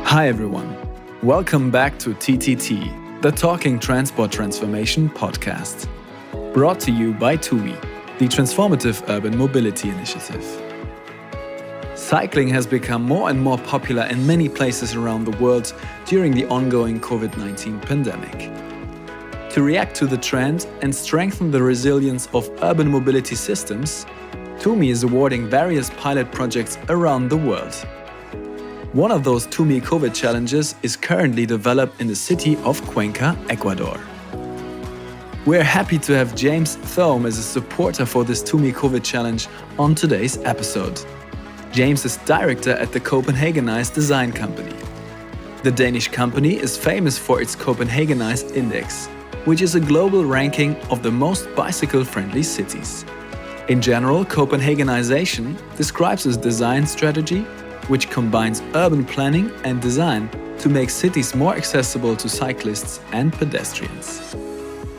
Hi everyone. Welcome back to TTT, the Talking Transport Transformation podcast. Brought to you by TUMI, the Transformative Urban Mobility Initiative. Cycling has become more and more popular in many places around the world during the ongoing COVID-19 pandemic. To react to the trend and strengthen the resilience of urban mobility systems, TUMI is awarding various pilot projects around the world. One of those TUMI COVID challenges is currently developed in the city of Cuenca, Ecuador. We're happy to have James Thoem as a supporter for this TUMI COVID challenge on today's episode. James is director at the Copenhagenize Design Company. The Danish company is famous for its Copenhagenize Index, which is a global ranking of the most bicycle-friendly cities. In general, Copenhagenization describes a design strategy which combines urban planning and design to make cities more accessible to cyclists and pedestrians.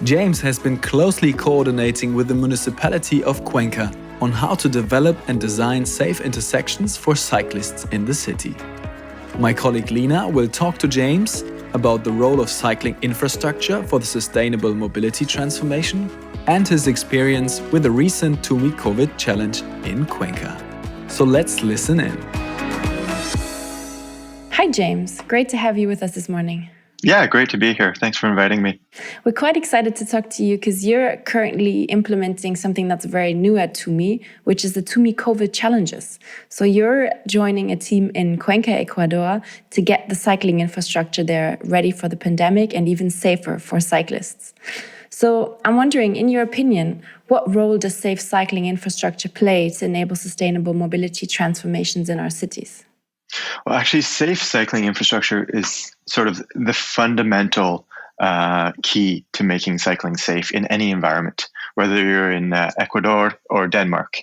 James has been closely coordinating with the municipality of Cuenca on how to develop and design safe intersections for cyclists in the city. My colleague Lina will talk to James about the role of cycling infrastructure for the sustainable mobility transformation and his experience with the recent TUMI COVID challenge in Cuenca. So let's listen in. Hi, James. Great to have you with us this morning. Yeah, great to be here. Thanks for inviting me. We're quite excited to talk to you because you're currently implementing something that's very new at TUMI, which is the TUMI COVID challenges. So you're joining a team in Cuenca, Ecuador, to get the cycling infrastructure there ready for the pandemic and even safer for cyclists. So I'm wondering, in your opinion, what role does safe cycling infrastructure play to enable sustainable mobility transformations in our cities? Well, actually, safe cycling infrastructure is sort of the fundamental key to making cycling safe in any environment, whether you're in Ecuador or Denmark.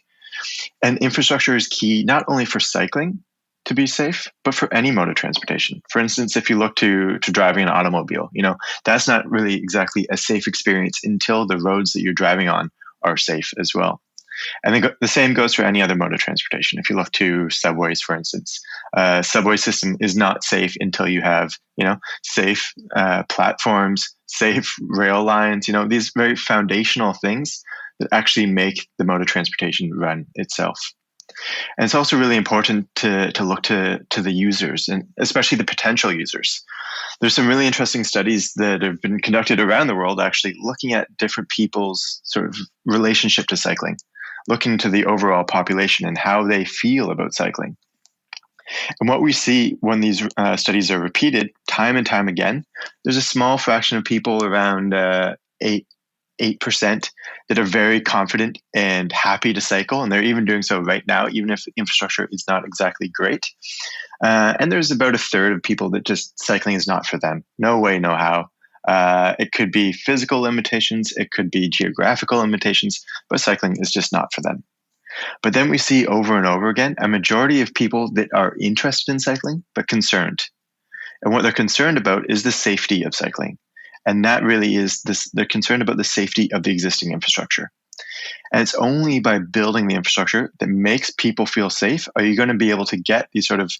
And infrastructure is key not only for cycling to be safe, but for any mode of transportation. For instance, if you look to driving an automobile, that's not really exactly a safe experience until the roads that you're driving on are safe as well. And then the same goes for any other mode of transportation. If you look to subways, for instance, subway system is not safe until you have, safe platforms, safe rail lines, these very foundational things that actually make the mode of transportation run itself. And it's also really important to look to the users, and especially the potential users. There's some really interesting studies that have been conducted around the world, actually looking at different people's sort of relationship to cycling, looking to the overall population and how they feel about cycling. And what we see when these studies are repeated time and time again, there's a small fraction of people, around 8%, that are very confident and happy to cycle. And they're even doing so right now, even if the infrastructure is not exactly great. And there's about a third of people that just cycling is not for them. No way, no how. It could be physical limitations, it could be geographical limitations, but cycling is just not for them. But then we see over and over again a majority of people that are interested in cycling, but concerned. And what they're concerned about is the safety of cycling. And that really is this, they're concerned about the safety of the existing infrastructure. And it's only by building the infrastructure that makes people feel safe are you going to be able to get these sort of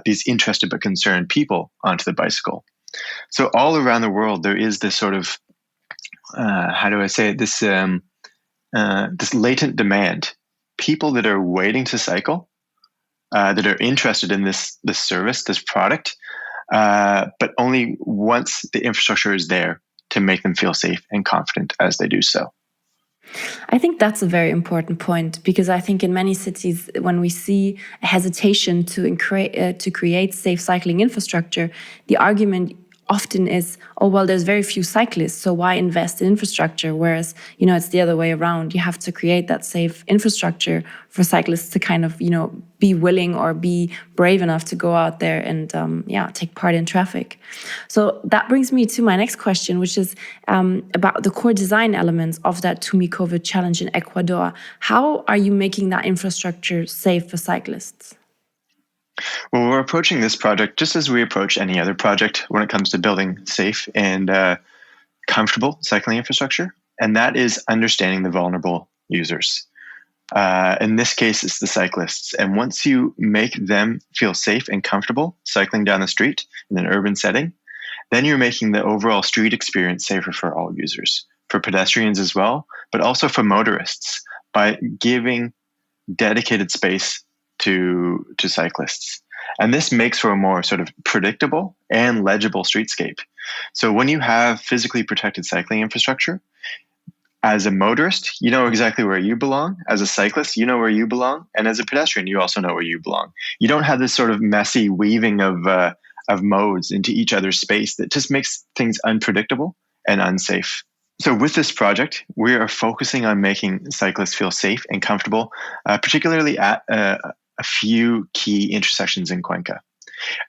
these interested but concerned people onto the bicycle. So all around the world, there is this sort of, this latent demand. People that are waiting to cycle, that are interested in this service, this product, but only once the infrastructure is there to make them feel safe and confident as they do so. I think that's a very important point, because I think in many cities, when we see a hesitation to create safe cycling infrastructure, the argument often is, oh, well, there's very few cyclists, so why invest in infrastructure? Whereas, it's the other way around. You have to create that safe infrastructure for cyclists to kind of, be willing or be brave enough to go out there and, take part in traffic. So that brings me to my next question, which is about the core design elements of that TUMI COVID challenge in Ecuador. How are you making that infrastructure safe for cyclists? Well, we're approaching this project just as we approach any other project when it comes to building safe and comfortable cycling infrastructure, and that is understanding the vulnerable users. In this case, it's the cyclists. And once you make them feel safe and comfortable cycling down the street in an urban setting, then you're making the overall street experience safer for all users, for pedestrians as well, but also for motorists by giving dedicated space to cyclists. And this makes for a more sort of predictable and legible streetscape. So when you have physically protected cycling infrastructure, as a motorist, you know exactly where you belong. As a cyclist, you know where you belong. And as a pedestrian, you also know where you belong. You don't have this sort of messy weaving of modes into each other's space that just makes things unpredictable and unsafe. So with this project, we are focusing on making cyclists feel safe and comfortable, particularly at a few key intersections in Cuenca.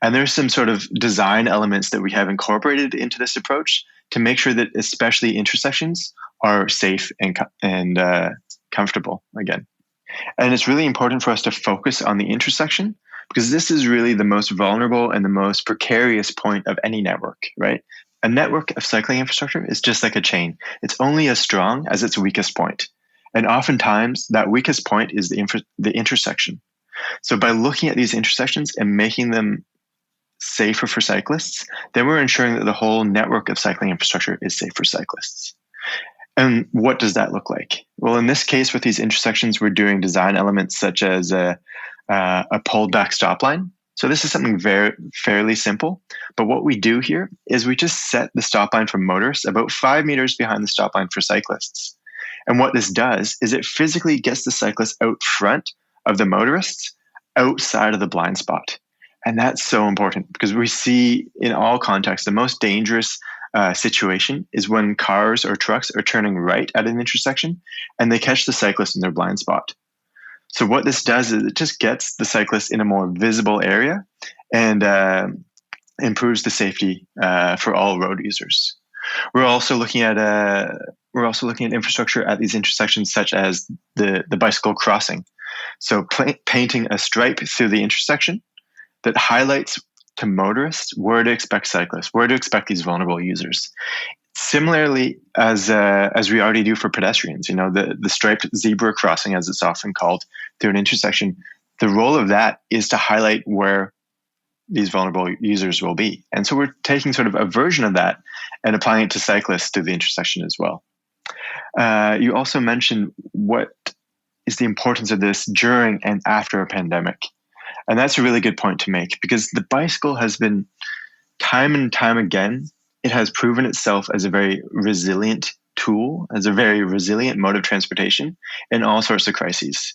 And there's some sort of design elements that we have incorporated into this approach to make sure that especially intersections are safe and comfortable again. And it's really important for us to focus on the intersection because this is really the most vulnerable and the most precarious point of any network, right? A network of cycling infrastructure is just like a chain. It's only as strong as its weakest point. And oftentimes that weakest point is the intersection. So by looking at these intersections and making them safer for cyclists, then we're ensuring that the whole network of cycling infrastructure is safe for cyclists. And what does that look like? Well, in this case, with these intersections, we're doing design elements such as a pulled back stop line. So this is something fairly simple. But what we do here is we just set the stop line for motorists about 5 meters behind the stop line for cyclists. And what this does is it physically gets the cyclists out front of the motorists outside of the blind spot. And that's so important because we see in all contexts, the most dangerous situation is when cars or trucks are turning right at an intersection and they catch the cyclist in their blind spot. So what this does is it just gets the cyclist in a more visible area and improves the safety for all road users. We're also looking at infrastructure at these intersections, such as the bicycle crossing. So painting a stripe through the intersection that highlights to motorists where to expect cyclists, where to expect these vulnerable users. Similarly, as we already do for pedestrians, the striped zebra crossing, as it's often called, through an intersection, the role of that is to highlight where these vulnerable users will be. And so we're taking sort of a version of that and applying it to cyclists through the intersection as well. You also mentioned what is the importance of this during and after a pandemic. And that's a really good point to make because the bicycle has been time and time again, it has proven itself as a very resilient tool, as a very resilient mode of transportation in all sorts of crises.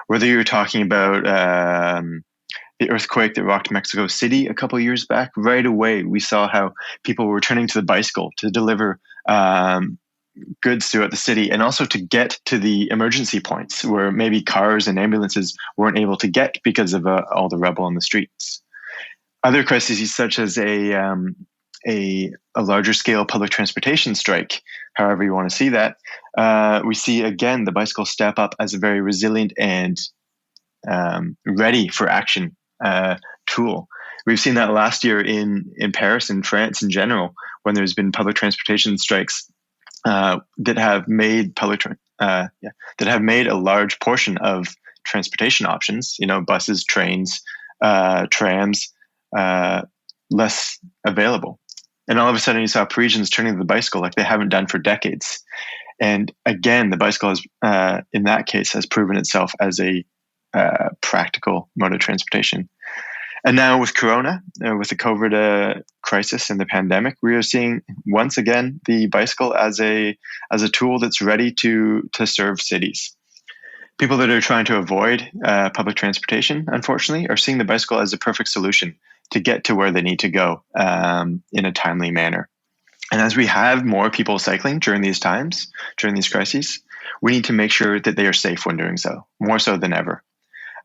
Whether you're talking about the earthquake that rocked Mexico City a couple of years back, right away we saw how people were turning to the bicycle to deliver goods throughout the city and also to get to the emergency points where maybe cars and ambulances weren't able to get because of all the rubble on the streets. Other crises such as a larger scale public transportation strike, however you want to see that, we see again the bicycle step up as a very resilient and ready for action tool. We've seen that last year in Paris and France in general, when there's been public transportation strikes that have made that have made a large portion of transportation options, buses, trains, trams, less available. And all of a sudden you saw Parisians turning to the bicycle like they haven't done for decades. And again, the bicycle has, in that case, has proven itself as a practical mode of transportation. And now with Corona, with the COVID crisis and the pandemic, we are seeing once again the bicycle as a tool that's ready to serve cities. People that are trying to avoid public transportation, unfortunately, are seeing the bicycle as a perfect solution to get to where they need to go in a timely manner. And as we have more people cycling during these times, during these crises, we need to make sure that they are safe when doing so, more so than ever.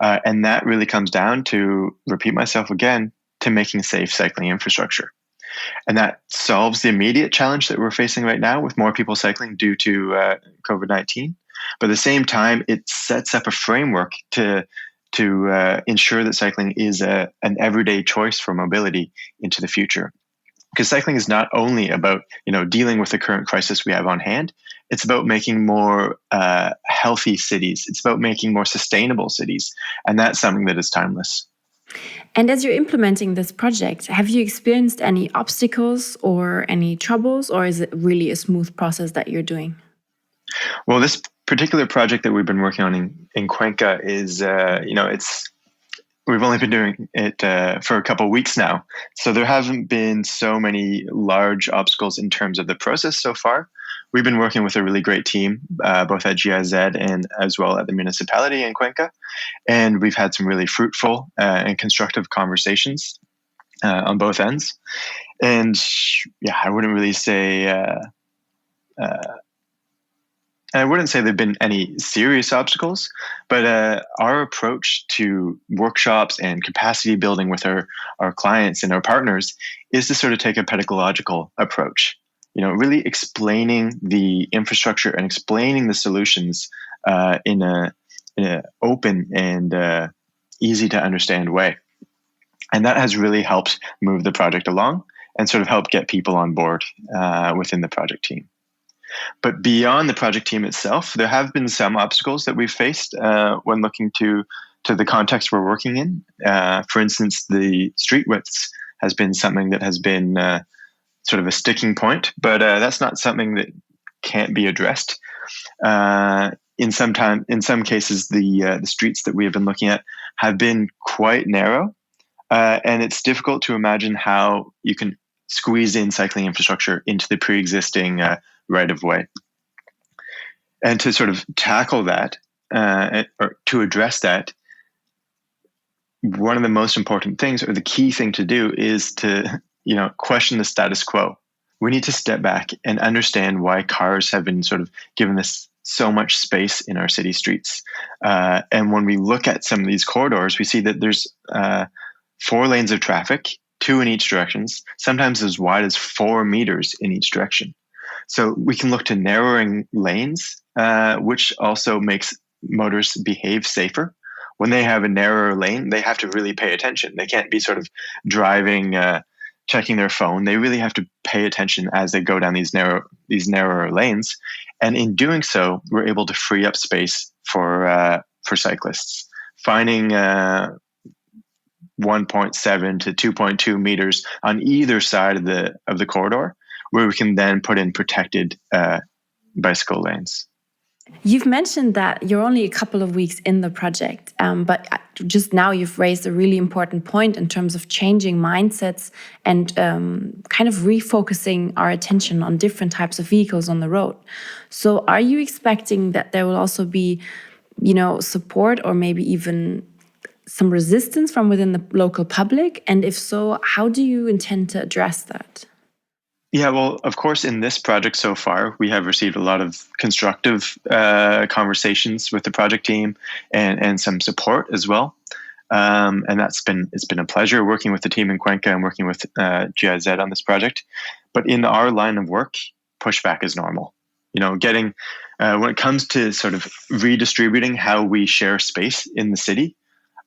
And that really comes down to, repeat myself again, to making safe cycling infrastructure. And that solves the immediate challenge that we're facing right now with more people cycling due to COVID-19. But at the same time, it sets up a framework to ensure that cycling is an everyday choice for mobility into the future. Because cycling is not only about dealing with the current crisis we have on hand. It's about making more healthy cities. It's about making more sustainable cities, and that's something that is timeless. And as you're implementing this project, have you experienced any obstacles or any troubles, or is it really a smooth process that you're doing? Well, this particular project that we've been working on in Cuenca is, we've only been doing it for a couple of weeks now. So there haven't been so many large obstacles in terms of the process so far. We've been working with a really great team, both at GIZ and as well at the municipality in Cuenca. And we've had some really fruitful and constructive conversations on both ends. And yeah, I wouldn't really say... I wouldn't say there have been any serious obstacles, but our approach to workshops and capacity building with our clients and our partners is to sort of take a pedagogical approach, really explaining the infrastructure and explaining the solutions in a open and easy to understand way. And that has really helped move the project along and sort of help get people on board within the project team. But beyond the project team itself, there have been some obstacles that we've faced when looking to the context we're working in. For instance, the street widths has been something that has been sort of a sticking point, but that's not something that can't be addressed. In some cases, the streets that we have been looking at have been quite narrow, and it's difficult to imagine how you can squeeze in cycling infrastructure into the pre-existing right-of-way. And to sort of tackle that, or to address that, one of the most important things, or the key thing to do, is to question the status quo. We need to step back and understand why cars have been sort of given us so much space in our city streets. And when we look at some of these corridors, we see that there's 4 lanes of traffic, 2 in each directions, sometimes as wide as 4 meters in each direction. So we can look to narrowing lanes, which also makes motorists behave safer. When they have a narrower lane, they have to really pay attention. They can't be sort of driving, checking their phone. They really have to pay attention as they go down these narrower lanes. And in doing so, we're able to free up space for cyclists. Finding 1.7 to 2.2 meters on either side of the corridor, where we can then put in protected bicycle lanes. You've mentioned that you're only a couple of weeks in the project, but just now you've raised a really important point in terms of changing mindsets and kind of refocusing our attention on different types of vehicles on the road. So are you expecting that there will also be, support or maybe even some resistance from within the local public? And if so, how do you intend to address that? Yeah, well, of course, in this project so far, we have received a lot of constructive conversations with the project team and some support as well. And it's been a pleasure working with the team in Cuenca and working with GIZ on this project. But in our line of work, pushback is normal. Getting when it comes to sort of redistributing how we share space in the city,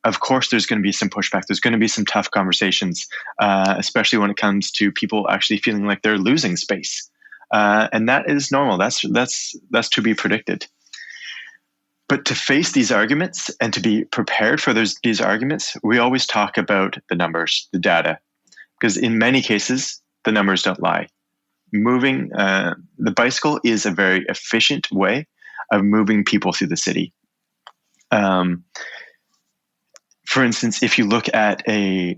of course, there's going to be some pushback. There's going to be some tough conversations, especially when it comes to people actually feeling like they're losing space, and that is normal. That's to be predicted. But to face these arguments and to be prepared for these arguments, we always talk about the numbers, the data, because in many cases the numbers don't lie. Moving the bicycle is a very efficient way of moving people through the city. For instance, if you look at a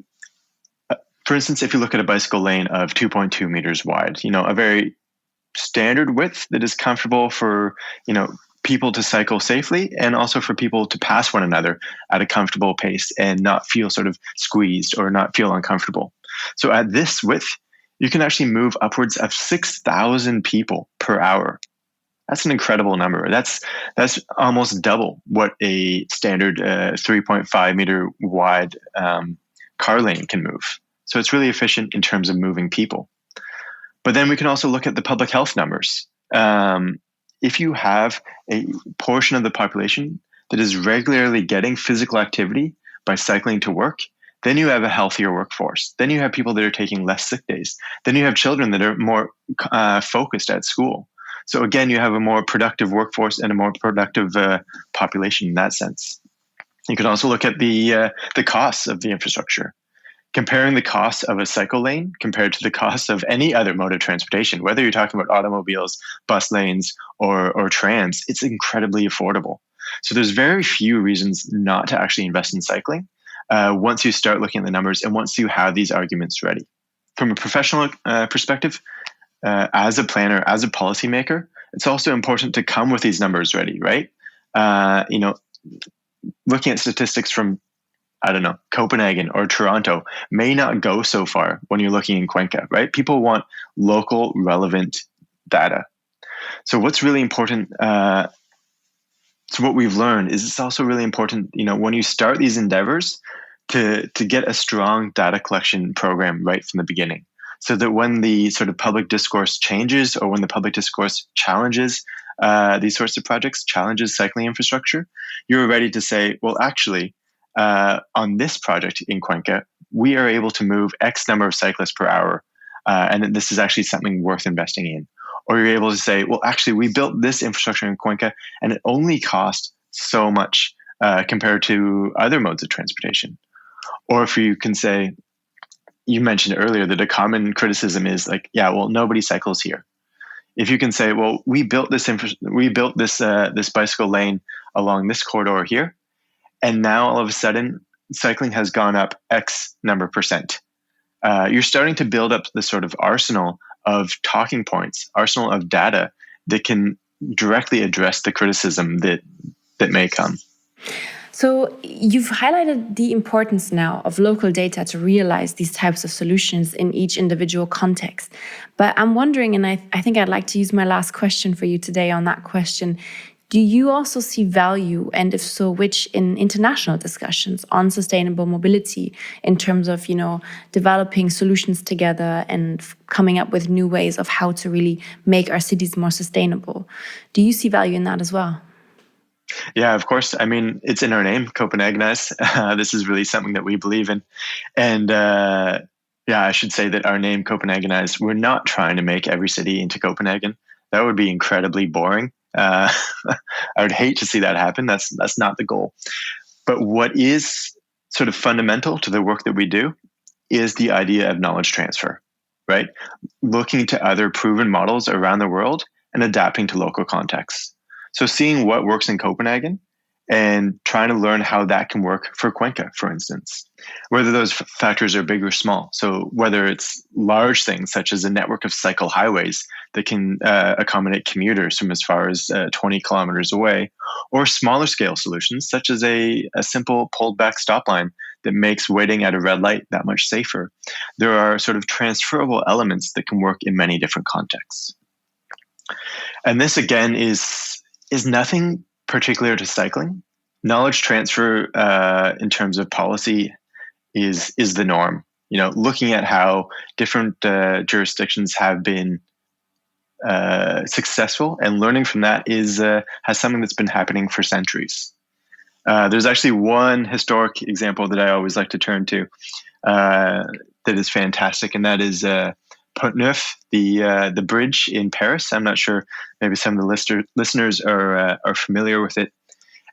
bicycle lane of 2.2 meters wide, a very standard width that is comfortable for, people to cycle safely and also for people to pass one another at a comfortable pace and not feel sort of squeezed or not feel uncomfortable. So at this width, you can actually move upwards of 6,000 people per hour. That's an incredible number. That's almost double what a standard 3.5 meter wide car lane can move. So it's really efficient in terms of moving people. But then we can also look at the public health numbers. If you have a portion of the population that is regularly getting physical activity by cycling to work, then you have a healthier workforce. Then you have people that are taking less sick days. Then you have children that are more focused at school. So again, you have a more productive workforce and a more productive population in that sense. You can also look at the costs of the infrastructure. Comparing the cost of a cycle lane compared to the cost of any other mode of transportation, whether you're talking about automobiles, bus lanes, or trams, it's incredibly affordable. So there's very few reasons not to actually invest in cycling once you start looking at the numbers and once you have these arguments ready. From a professional perspective, as a planner, as a policymaker, it's also important to come with these numbers ready, right? Looking at statistics from Copenhagen or Toronto may not go so far when you're looking in Cuenca, right? People want local relevant data. So what's really important, so what we've learned is it's also really important, when you start these endeavors to get a strong data collection program right from the beginning. So that when the sort of public discourse changes or when the public discourse challenges these sorts of projects, challenges cycling infrastructure, you're ready to say, well, actually, on this project in Cuenca, we are able to move X number of cyclists per hour, and this is actually something worth investing in. Or you're able to say, well, actually, we built this infrastructure in Cuenca, and it only cost so much compared to other modes of transportation. Or if you can say, you mentioned earlier that a common criticism is like, yeah, well, nobody cycles here. If you can say, well, we built this this bicycle lane along this corridor here, and now all of a sudden cycling has gone up X number percent. You're starting to build up the sort of arsenal of talking points, arsenal of data that can directly address the criticism that may come. So you've highlighted the importance now of local data to realize these types of solutions in each individual context. But I'm wondering, and I think I'd like to use my last question for you today on that question. Do you also see value, and if so, which, in international discussions on sustainable mobility in terms of, developing solutions together and coming up with new ways of how to really make our cities more sustainable? Do you see value in that as well? Yeah, of course. I mean, it's in our name, Copenhagenize. This is really something that we believe in. And I should say that our name, Copenhagenize, we're not trying to make every city into Copenhagen. That would be incredibly boring. I would hate to see that happen. That's not the goal. But what is sort of fundamental to the work that we do is the idea of knowledge transfer, right? Looking to other proven models around the world and adapting to local contexts. So seeing what works in Copenhagen and trying to learn how that can work for Cuenca, for instance, whether those factors are big or small. So whether it's large things such as a network of cycle highways that can accommodate commuters from as far as 20 kilometers away, or smaller scale solutions such as a simple pulled back stop line that makes waiting at a red light that much safer. There are sort of transferable elements that can work in many different contexts. And this again is nothing particular to cycling. Knowledge transfer in terms of policy is the norm. Looking at how different jurisdictions have been successful and learning from that has something that's been happening for centuries. There's actually one historic example that I always like to turn to that is fantastic, and that is Pont Neuf, the bridge in Paris. I'm not sure, maybe some of the listeners are familiar with it.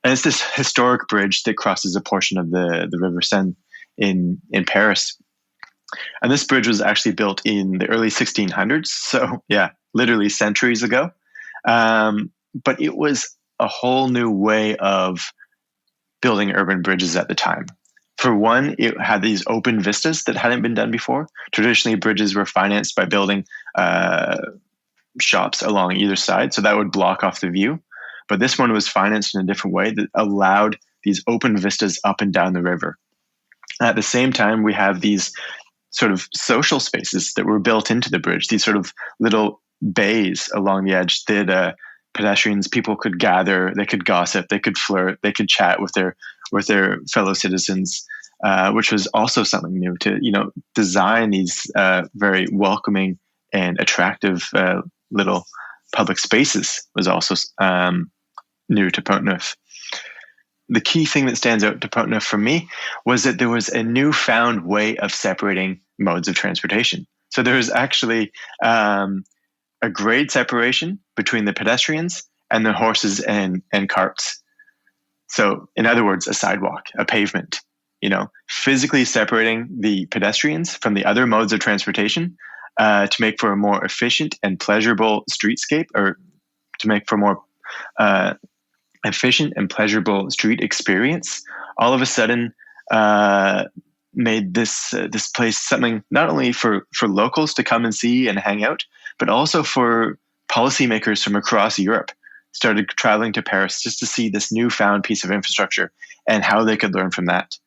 And it's this historic bridge that crosses a portion of the River Seine in Paris. And this bridge was actually built in the early 1600s. So yeah, literally centuries ago. But it was a whole new way of building urban bridges at the time. For one, it had these open vistas that hadn't been done before. Traditionally, bridges were financed by building shops along either side, so that would block off the view. But this one was financed in a different way that allowed these open vistas up and down the river. At the same time, we have these sort of social spaces that were built into the bridge, these sort of little bays along the edge that pedestrians, people could gather, they could gossip, they could flirt, they could chat with their fellow citizens, which was also something new to, design these very welcoming and attractive little public spaces was also new to Pont Neuf. the key thing that stands out to Putna for me was that there was a newfound way of separating modes of transportation. So there was actually a grade separation between the pedestrians and the horses and carts. So in other words, a sidewalk, a pavement, physically separating the pedestrians from the other modes of transportation to make for a more efficient and pleasurable streetscape, or to make for more efficient and pleasurable street experience, all of a sudden made this place something not only for locals to come and see and hang out, but also for policymakers from across Europe started traveling to Paris just to see this newfound piece of infrastructure and how they could learn from that.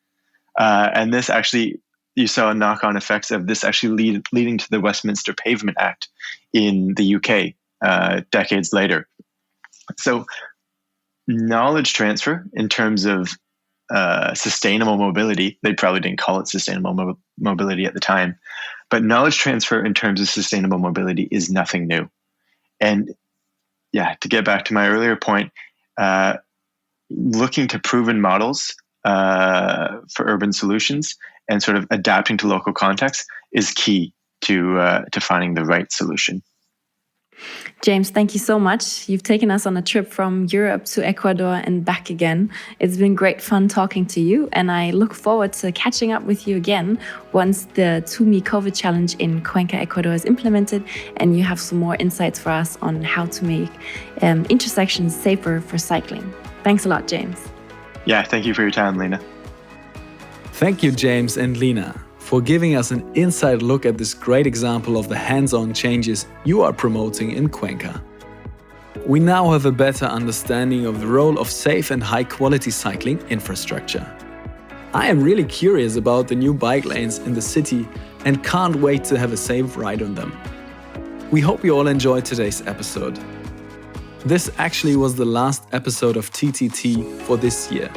And this actually, you saw knock-on effects of this actually leading to the Westminster Pavement Act in the UK decades later. So knowledge transfer in terms of sustainable mobility, they probably didn't call it sustainable mobility at the time, but knowledge transfer in terms of sustainable mobility is nothing new. And to get back to my earlier point, looking to proven models for urban solutions and sort of adapting to local contexts is key to finding the right solution. James, thank you so much. You've taken us on a trip from Europe to Ecuador and back again. It's been great fun talking to you, and I look forward to catching up with you again once the TUMI COVID challenge in Cuenca, Ecuador is implemented, and you have some more insights for us on how to make intersections safer for cycling. Thanks a lot, James. Yeah, thank you for your time, Lena. Thank you, James and Lena, for giving us an inside look at this great example of the hands-on changes you are promoting in Cuenca. We now have a better understanding of the role of safe and high-quality cycling infrastructure. I am really curious about the new bike lanes in the city and can't wait to have a safe ride on them. We hope you all enjoyed today's episode. This actually was the last episode of TTT for this year.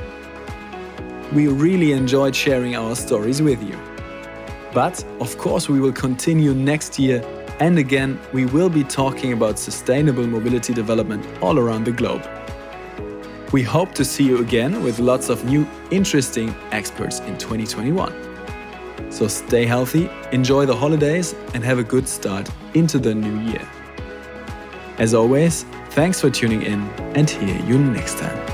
We really enjoyed sharing our stories with you. But, of course, we will continue next year, and again, we will be talking about sustainable mobility development all around the globe. We hope to see you again with lots of new, interesting experts in 2021. So stay healthy, enjoy the holidays, and have a good start into the new year. As always, thanks for tuning in, and hear you next time.